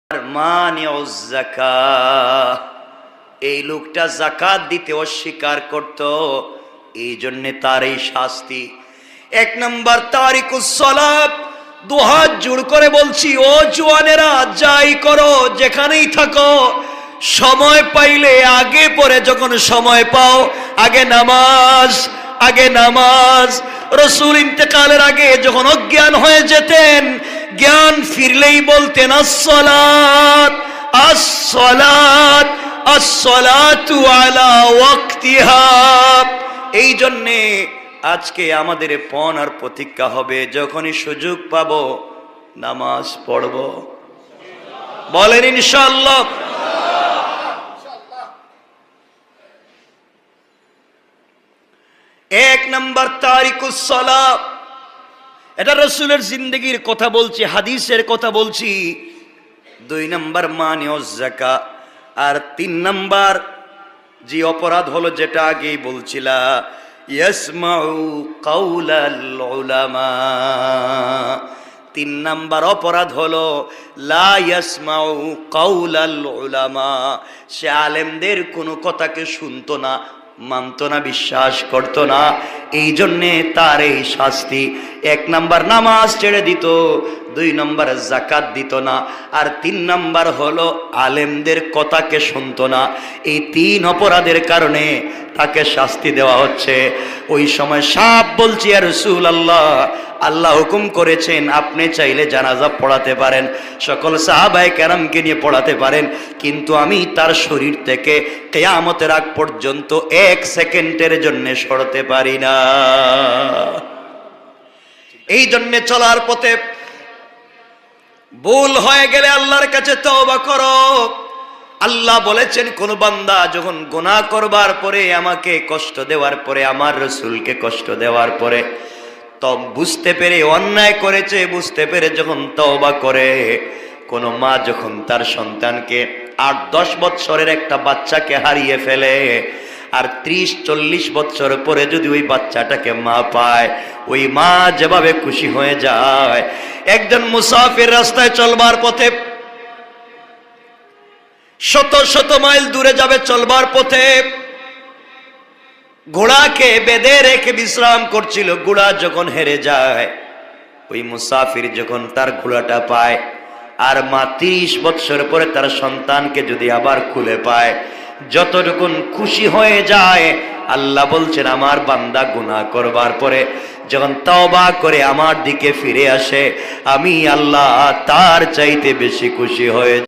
মানিউজ যাকাত, এই লোকটা যাকাত দিতে অস্বীকার করত, এই জন্য তার এই শাস্তি। এক নাম্বার তারিকুস সালাত, দুহাত জোড় করে বলছি ও জওয়ানেরা, যাই করো যেখানেই থাকো, সময় পাইলে আগে পরে যখন সময় পাও আগে নামাজ, আগে নামাজ। রাসূল ইন্তেকালের আগে যখন অজ্ঞান হয়ে যেতেন, জ্ঞান ফিরলেই বলতেন আসসালাত আসসালাত আসসালাতু আলা ওয়াক্তিহা। এই জন্যে আজকে আমাদের পণ আর প্রতিজ্ঞা হবে, যখনই সুযোগ পাবো নামাজ পড়ব। বলেন ইনশাআল্লাহ। এক নাম্বার তারিকুস সালাত, এটা রাসূলের জিন্দেগির কথা বলছি, হাদিসের কথা বলছি। দুই নাম্বার মানিউজ যাকাত, আর তিন নাম্বার যে অপরাধ হলো যেটা আগেই বলছিলা, ইয়াসমাউ কাউলাল উলামা। তিন নাম্বার অপরাধ হলো লা ইয়াসমাউ কাউলাল উলামা, সে আলেমদের কোনো কথাকে শুনতো না, মানত না, বিশ্বাস করত না, এই জন্যে তার এই শাস্তি। এক নাম্বার নামাজ ছেড়ে দিত, দুই নাম্বার যাকাত দিত না, আর তিন নাম্বার হলো আলেমদের কথাকে শুনতো না। এই তিন অপরাধের কারণে তাকে শাস্তি দেওয়া হচ্ছে। ওই সময় সাপ বলছি, ইয়া রাসূলুল্লাহ, আল্লাহ হুকুম করেছেন আপনি চাইলে জানাজা পড়াতে পারেন, সকল সাহাবায়ে কেরামকে নিয়ে পড়াতে পারেন, কিন্তু আমি তার শরীর থেকে কিয়ামতের আগ পর্যন্ত এক সেকেন্ডের জন্য সরতে পারি না। এই জন্য চলার পথে ভুল হয়ে গেলে আল্লাহর কাছে তওবা করো। আল্লাহ বলেছেন কোন বান্দা যখন গুনাহ করবার পরে, আমাকে কষ্ট দেওয়ার পরে, আমার রাসূলকে কষ্ট দেওয়ার পরে, তব বুঝতে পেরে অন্যায় করেছে, বুঝতে পেরে যখন তওবা করে, কোন মা যখন তার সন্তানকে ৮-১০ বৎসরের একটা বাচ্চাকে হারিয়ে ফেলে, আর ৩০-৪০ বৎসর পরে যদি ওই বাচ্চাটাকে মা পায়, ওই মা যেভাবে খুশি হয়ে যায়। একজন মুসাফির রাস্তায় চলবার পথে, শত শত মাইল দূরে যাবে চলবার পথে, ঘোড়াকে বেঁধে রেখে বিশ্রাম করছিল। ঘোড়া যখন হেরে যায়, ওই মুসাফির যখন তার ঘোড়াটা পায়, আর মা ৩০ বৎসর পরে তার সন্তানকে যদি আবার খুলে পায়, যতটুকুন খুশি হয়ে যায়। আল্লাহ বলছেন আমার বান্দা গুনাহ করবার পরে যখন তওবা করে আমার দিকে ফিরে আসে, আমি আল্লাহ তার চাইতে বেশি খুশি হয়ে